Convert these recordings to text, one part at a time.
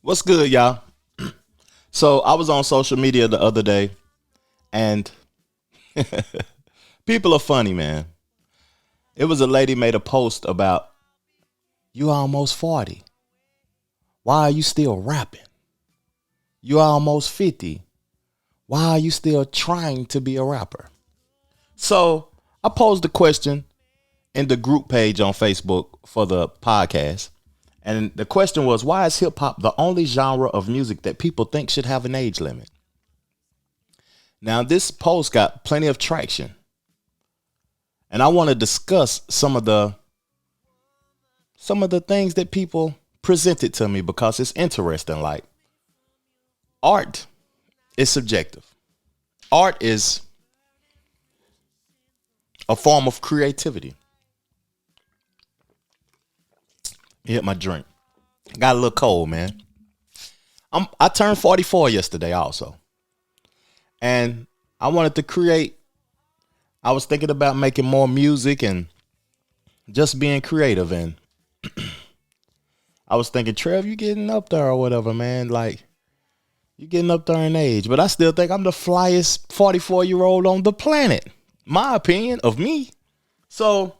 What's good, y'all? So I was on social media the other day, and people are funny, man. It was a lady made a post about you almost 40. Why are you still rapping? You almost 50. Why are you still trying to be a rapper? So I posed the question in the group page on Facebook for the podcast. And the question was, why is hip hop the only genre of music that people think should have an age limit? Now, this post got plenty of traction, and I want to discuss some of the things that people presented to me because it's interesting. Like, art is subjective. Art is a form of creativity. Hit my drink. Got a little cold, man. I turned 44 yesterday also. And I wanted to create. I was thinking about making more music and just being creative. And I was thinking, Trev, you getting up there or whatever, man. Like, you getting up there in age. But I still think I'm the flyest 44-year-old on the planet. My opinion of me. So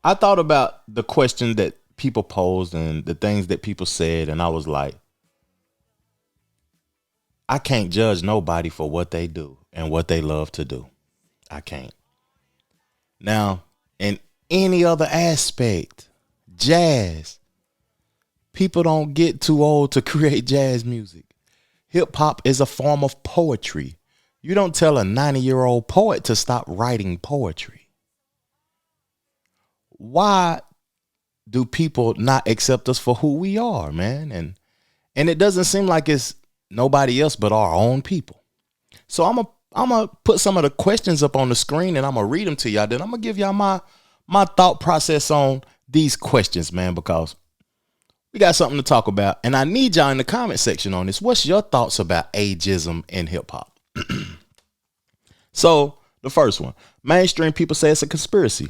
I thought about the question that people posed and the things that people said. And I was like, I can't judge nobody for what they do and what they love to do. I can't. Now, in any other aspect, jazz, people don't get too old to create jazz music. Hip hop is a form of poetry. You don't tell a 90-year-old poet to stop writing poetry. Why do people not accept us for who we are, man? And it doesn't seem like it's nobody else but our own people. So I'm gonna put some of the questions up on the screen and I'm gonna read them to y'all. Then I'm gonna give y'all my thought process on these questions, man, because we got something to talk about. And I need y'all in the comment section on this. What's your thoughts about ageism in hip hop? So the first one, mainstream people say it's a conspiracy.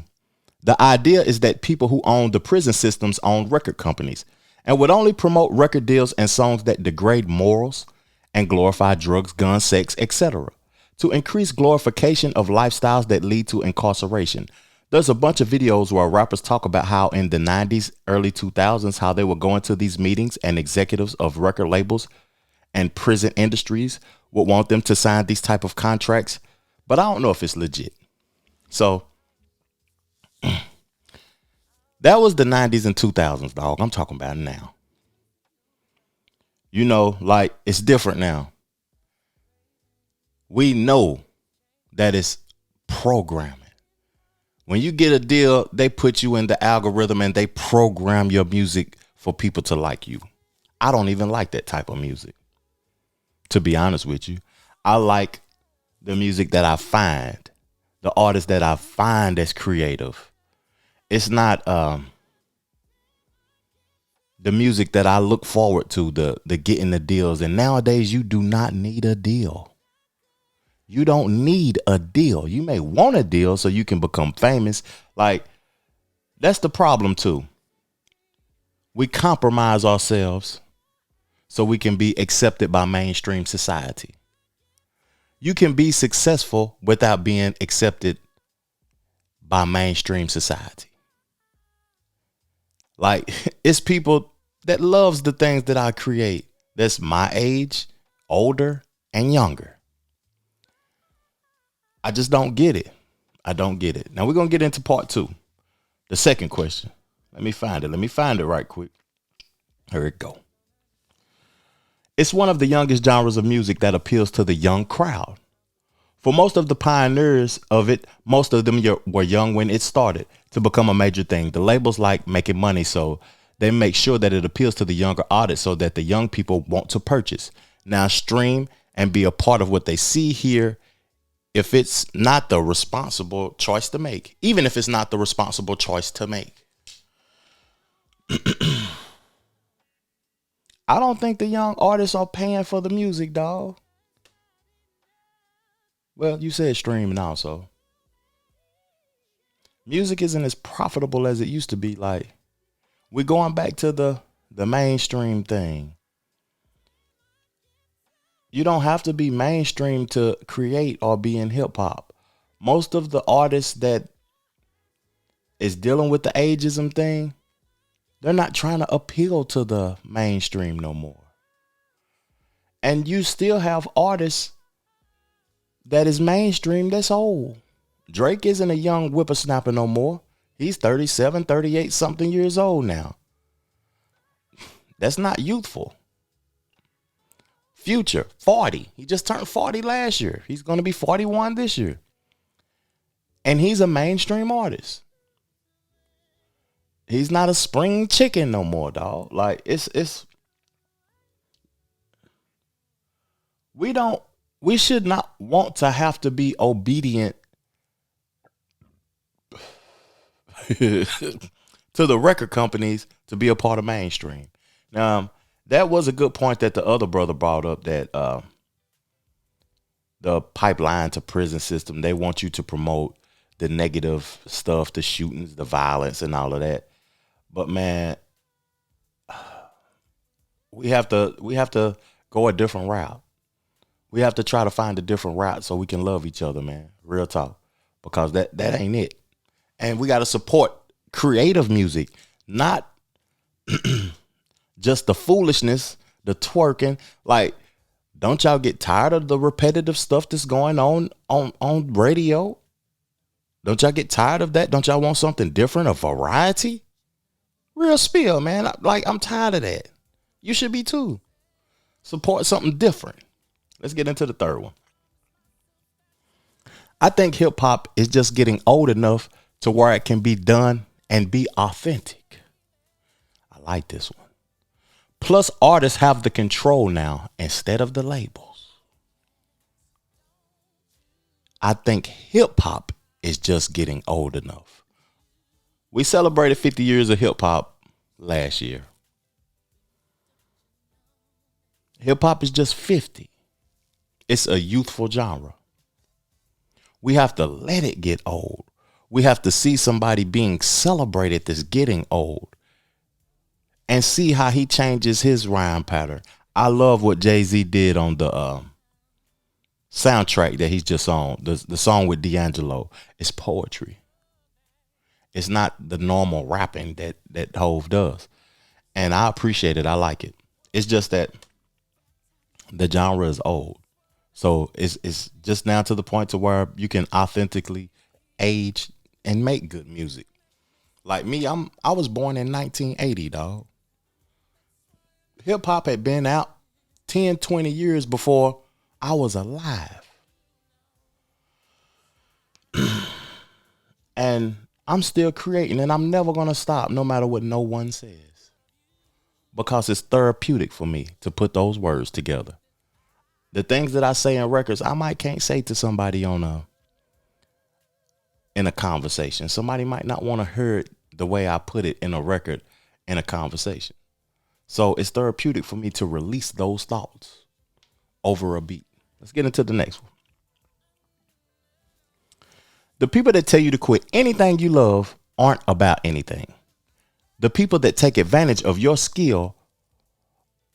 The idea is that people who own the prison systems own record companies and would only promote record deals and songs that degrade morals and glorify drugs, guns, sex, etc. to increase glorification of lifestyles that lead to incarceration. There's a bunch of videos where rappers talk about how in the 90s, early 2000s, how they were going to these meetings and executives of record labels and prison industries would want them to sign these type of contracts. But I don't know if it's legit. So that was the 90s and 2000s, dog. I'm talking about now. You know, like, it's different now. We know that it's programming. When you get a deal, they put you in the algorithm and they program your music for people to like you. I don't even like that type of music, to be honest with you. I like the music that I find, the artists that I find that's creative. It's not the music that I look forward to, the getting the deals. And nowadays, you do not need a deal. You don't need a deal. You may want a deal so you can become famous. Like, that's the problem too. We compromise ourselves so we can be accepted by mainstream society. You can be successful without being accepted by mainstream society. Like, it's people that loves the things that I create. That's my age, older, and younger. I just don't get it. I don't get it. Now we're going to get into part two. The second question. Let me find it. Let me find it right quick. Here it go. It's one of the youngest genres of music that appeals to the young crowd. For most of the pioneers of it, most of them were young when it started to become a major thing. The labels like making money, so they make sure that it appeals to the younger audience so that the young people want to purchase. Now stream and be a part of what they see here if it's not the responsible choice to make, even if it's not the responsible choice to make. I don't think the young artists are paying for the music, dog. Well, you said streaming also. Music isn't as profitable as it used to be. Like, we're going back to the the mainstream thing. You don't have to be mainstream to create or be in hip hop. Most of the artists that is dealing with the ageism thing, they're not trying to appeal to the mainstream no more. And you still have artists that is mainstream that's old. Drake isn't a young whippersnapper no more. He's 37, 38 something years old now. That's not youthful. Future, 40. He just turned 40 last year. He's going to be 41 this year. And he's a mainstream artist. He's not a spring chicken no more, dog. Like we should not want to have to be obedient to the record companies to be a part of mainstream. Now, that was a good point that the other brother brought up, that the pipeline to prison system, they want you to promote the negative stuff, the shootings, the violence, and all of that. But man, we have to go a different route. We have to try to find a different route so we can love each other, man. Real talk. Because that ain't it. And we got to support creative music, not just the foolishness, the twerking. Like, don't y'all get tired of the repetitive stuff that's going on radio? Don't y'all get tired of that? Don't y'all want something different, a variety? Real spill, man. I'm tired of that. You should be too. Support something different. Let's get into the third one. I think hip hop is just getting old enough to where it can be done and be authentic. I like this one. Plus, artists have the control now instead of the labels. I think hip hop is just getting old enough. We celebrated 50 years of hip hop last year. Hip hop is just 50. It's a youthful genre. We have to let it get old. We have to see somebody being celebrated that's getting old and see how he changes his rhyme pattern. I love what Jay-Z did on the soundtrack that he's just on. The song with D'Angelo. It's poetry. It's not the normal rapping that Hove does. And I appreciate it. I like it. It's just that the genre is old. So it's just now to the point to where you can authentically age and make good music. Like me, I was born in 1980, dog. Hip hop had been out 10, 20 years before I was alive. And I'm still creating, and I'm never going to stop no matter what no one says. Because it's therapeutic for me to put those words together. The things that I say in records, I might can't say to somebody in a conversation. Somebody might not want to hear it the way I put it in a record in a conversation. So it's therapeutic for me to release those thoughts over a beat. Let's get into the next one. The people that tell you to quit anything you love aren't about anything. The people that take advantage of your skill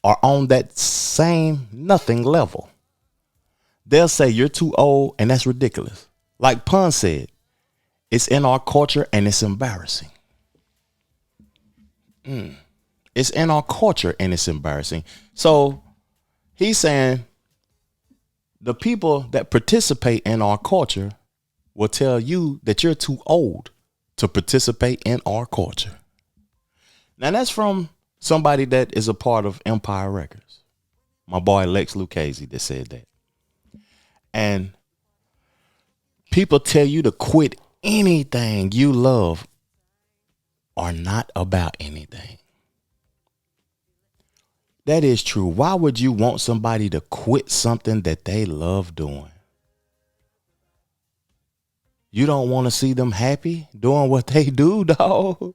are on that same nothing level. They'll say you're too old, and that's ridiculous. Like Pun said, it's in our culture and it's embarrassing. It's in our culture and it's embarrassing. So he's saying the people that participate in our culture will tell you that you're too old to participate in our culture. Now that's from somebody that is a part of Empire Records. My boy Lex Lucchese that said that. And people tell you to quit anything you love are not about anything. That is true. Why would you want somebody to quit something that they love doing? You don't want to see them happy doing what they do, dog.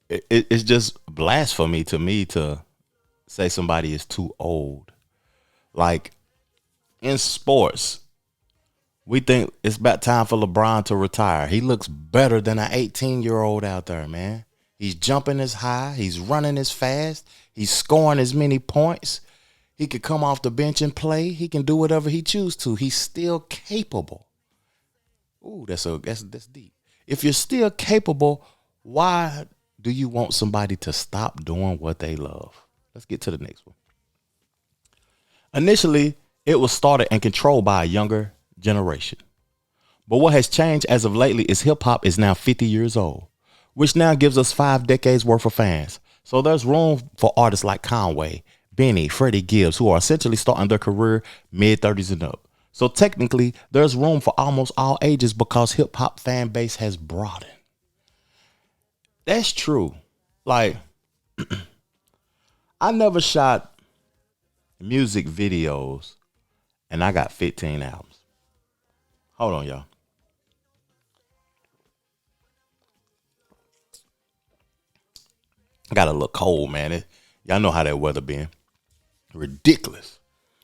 It's just blasphemy to me to say somebody is too old. Like in sports, we think it's about time for LeBron to retire. He looks better than an 18-year-old out there, man. He's jumping as high. He's running as fast. He's scoring as many points. He could come off the bench and play. He can do whatever he chooses to. He's still capable. Ooh, that's deep. If you're still capable, why do you want somebody to stop doing what they love? Let's get to the next one. Initially, it was started and controlled by a younger generation. But what has changed as of lately is hip hop is now 50 years old, which now gives us 5 decades worth of fans. So there's room for artists like Conway, Benny, Freddie Gibbs, who are essentially starting their career mid-30s and up. So technically, there's room for almost all ages because hip hop fan base has broadened. That's true. Like, I never shot music videos and I got 15 albums. Hold on, y'all. I got a little cold, man. Y'all know how that weather been. Ridiculous.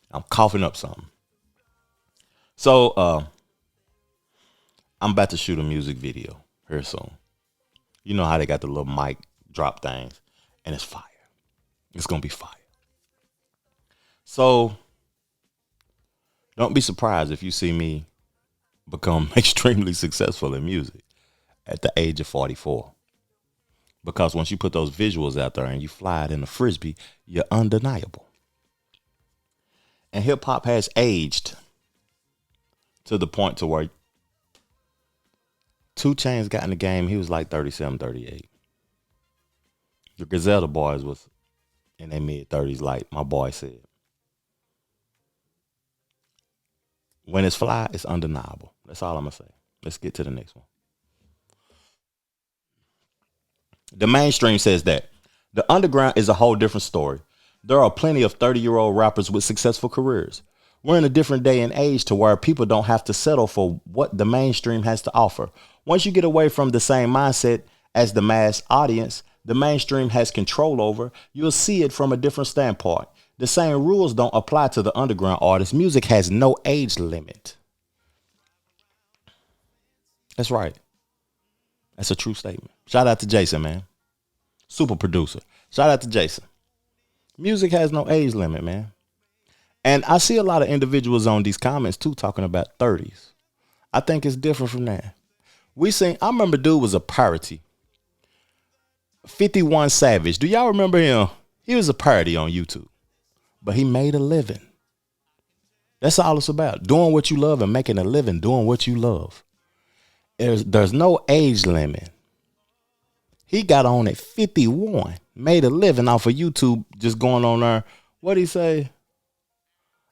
I'm coughing up something. So I'm about to shoot a music video here soon. You know how they got the little mic drop things, and it's fire. It's gonna be fire. So don't be surprised if you see me become extremely successful in music at the age of 44. Because once you put those visuals out there and you fly it in a frisbee, you're undeniable. And hip hop has aged to the point to where 2 Chainz got in the game. He was like 37, 38. The Griselda boys was in their mid-30s, like my boy said. When it's fly, it's undeniable. That's all I'm going to say. Let's get to the next one. The mainstream says that. The underground is a whole different story. There are plenty of 30-year-old rappers with successful careers. We're in a different day and age to where people don't have to settle for what the mainstream has to offer. Once you get away from the same mindset as the mass audience, the mainstream has control over, you'll see it from a different standpoint. The same rules don't apply to the underground artists. Music has no age limit. That's right. That's a true statement. Shout out to Jason, man. Super producer. Shout out to Jason. Music has no age limit, man. And I see a lot of individuals on these comments too talking about 30s. I think it's different from that. I remember dude was a parody. 51 Savage. Do y'all remember him? He was a parody on YouTube. But he made a living. That's all it's about. Doing what you love and making a living doing what you love. There's no age limit. He got on at 51, made a living off of YouTube, just going on there. What'd he say?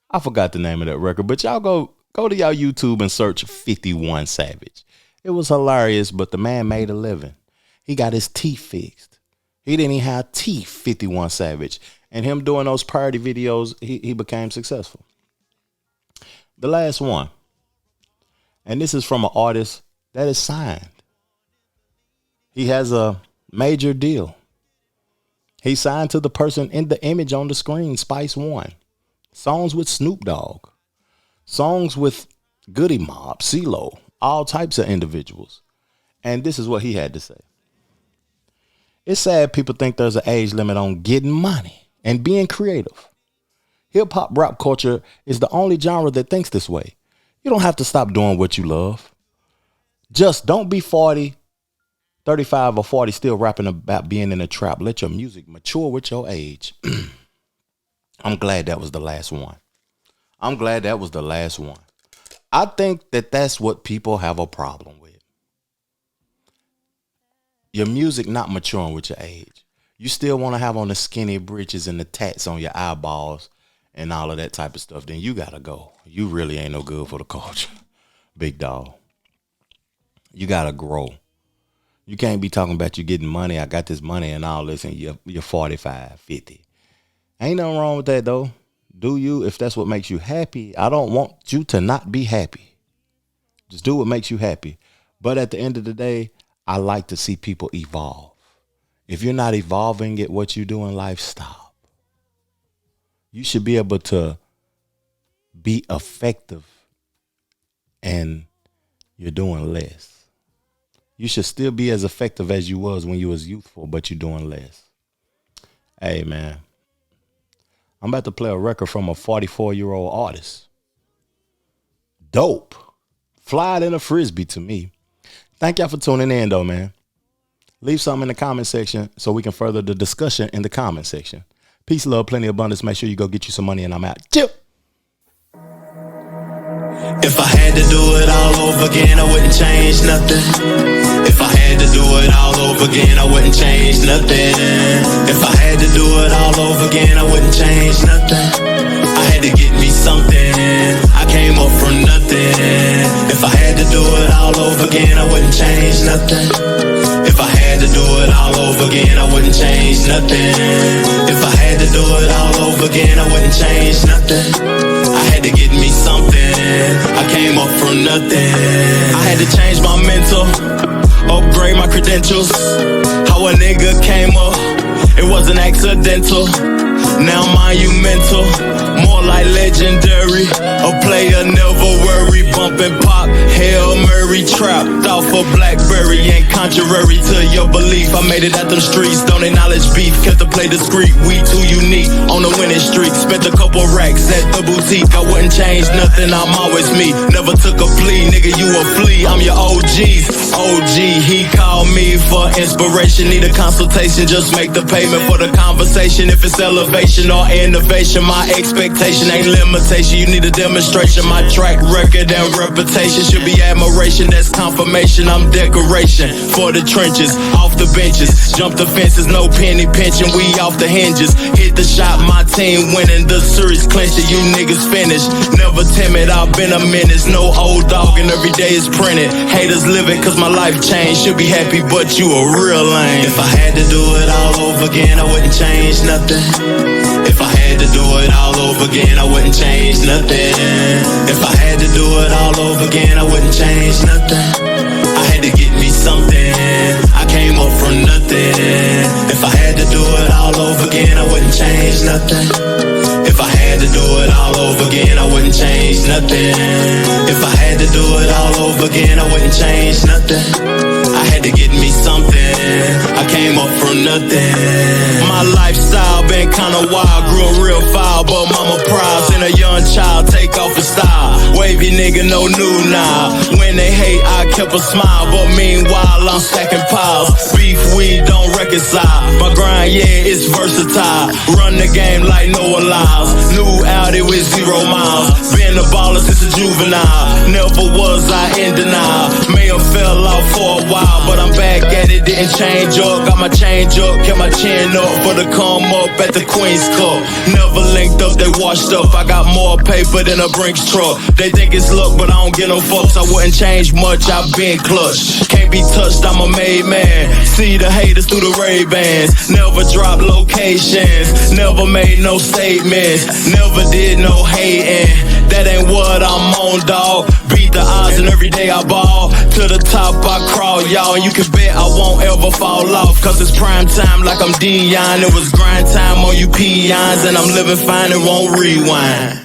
I forgot the name of that record, but y'all go to y'all YouTube and search 51 Savage. It was hilarious, but the man made a living. He got his teeth fixed. He didn't even have teeth, 51 Savage. And him doing those parody videos, he became successful. The last one, and this is from an artist that is signed. He has a major deal. He signed to the person in the image on the screen, Spice One. Songs with Snoop Dogg. Songs with Goody Mob, CeeLo, all types of individuals. And this is what he had to say. It's sad people think there's an age limit on getting money and being creative. Hip hop rap culture is the only genre that thinks this way. You don't have to stop doing what you love. Just don't be 40, 35 or 40 still rapping about being in a trap. Let your music mature with your age. I'm glad that was the last one. I think that's what people have a problem with. Your music not maturing with your age. You still want to have on the skinny britches and the tats on your eyeballs and all of that type of stuff, then you gotta go. You really ain't no good for the culture, big dog. You gotta grow. You can't be talking about you getting money. I got this money and all this, and you're 45, 50. Ain't nothing wrong with that though. Do you, if that's what makes you happy. I don't want you to not be happy. Just do what makes you happy. But at the end of the day, I like to see people evolve. If you're not evolving at what you do in life, stop. You should be able to be effective and you're doing less. You should still be as effective as you was when you was youthful, but you're doing less. Hey, man. I'm about to play a record from a 44-year-old artist. Dope. Fly than a frisbee to me. Thank y'all for tuning in, though, man. Leave something in the comment section so we can further the discussion in the comment section. Peace, love, plenty of abundance. Make sure you go get you some money, and I'm out. Chill. If I had to do it all over again, I wouldn't change nothing. If I had to do it all over again, I wouldn't change nothing. If I had to do it all over again, I wouldn't change nothing. I had to get me something. I came up from nothing. If I had to do it all over again, I wouldn't change nothing. If I had to do it all over again, I wouldn't change nothing. If I had to do it all over again, I wouldn't change nothing. I had to get me something. I came up from nothing. I had to change my mental, upgrade my credentials. How a nigga came up, it wasn't accidental. Now monumental, more like legendary. A player never worry, bumping pop, Hail Mary, trapped off a Blackberry. Ain't contrary to your belief, I made it out them streets. Don't acknowledge beef, kept the play discreet. We too unique, on the winning streak. Spent a couple racks at the boutique. I wouldn't change nothing, I'm always me. Never took a plea, nigga, you a flea. I'm your OG's OG. He called me for inspiration. Need a consultation, just make the payment for the conversation. If it's elevation or innovation, my expectation ain't limitation. You need a demonstration. My track record and reputation should be admiration. That's confirmation. I'm decoration for the trenches, off the benches, jump the fences, no penny pinching. We off the hinges. Hit the shot, my team winning. The series clinching. You niggas finished. Never timid. I've been a menace. No old dog, and every day is printed. Haters living 'cause my life changed. Should be happy, but you a real lame. If I had to do it all over again, I wouldn't change nothing. If I had to do it all over again, I wouldn't change nothing. If I had to do it all over again, I wouldn't change nothing. I had to get me something. I came up from nothing. If I had to do it all over again, I wouldn't change nothing. If I had to do it all over again, I wouldn't change nothing. If I had to do it all over again, I wouldn't change nothing. I had to get me something. I came up from nothing. My lifestyle been kinda wild. Grew a real foul, but mama proud. Seen a young child take off his style. Wavy nigga, no new now. When they hate, I kept a smile. But meanwhile, I'm stacking piles. Beef, we don't reconcile. My grind, yeah, it's versatile. Run the game like Noah Lyles. New Audi with 0 miles. Been a baller since a juvenile. Never was I in denial. May have fell off for a while, but I'm back at it, didn't change up. Got my change up, kept my chin up for the come up at the Queen's Cup. Never linked up, they washed up. I got more paper than a Brinks truck. They think it's luck, but I don't get no fucks. I wouldn't change much, I've been clutch. Can't be touched, I'm a made man. See the haters through the Ray-Bans. Never drop locations, never made no statements, never did no hating. That ain't what I'm on, dawg. Beat the odds and every day I ball. To the top I crawl, y'all. And you can bet I won't ever fall off. 'Cause it's prime time like I'm Dion. It was grind time on you peons. And I'm living fine and won't rewind.